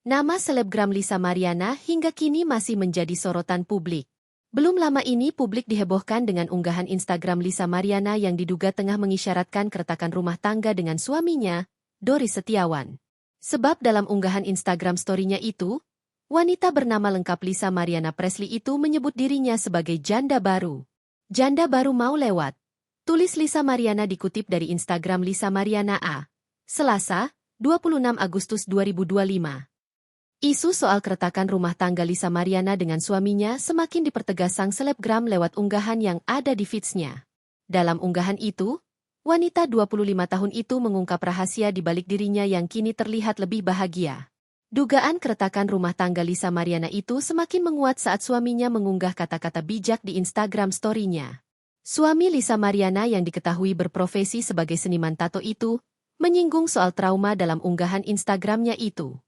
Nama selebgram Lisa Mariana hingga kini masih menjadi sorotan publik. Belum lama ini publik dihebohkan dengan unggahan Instagram Lisa Mariana yang diduga tengah mengisyaratkan keretakan rumah tangga dengan suaminya, Doris Setiawan. Sebab dalam unggahan Instagram story-nya itu, wanita bernama lengkap Lisa Mariana Presley itu menyebut dirinya sebagai janda baru. Janda baru mau lewat. Tulis Lisa Mariana dikutip dari Instagram Lisa Mariana A. Selasa, 26 Agustus 2025. Isu soal keretakan rumah tangga Lisa Mariana dengan suaminya semakin dipertegas sang selebgram lewat unggahan yang ada di feeds-nya. Dalam unggahan itu, wanita 25 tahun itu mengungkap rahasia di balik dirinya yang kini terlihat lebih bahagia. Dugaan keretakan rumah tangga Lisa Mariana itu semakin menguat saat suaminya mengunggah kata-kata bijak di Instagram story-nya. Suami Lisa Mariana yang diketahui berprofesi sebagai seniman tato itu, menyinggung soal trauma dalam unggahan Instagram-nya itu.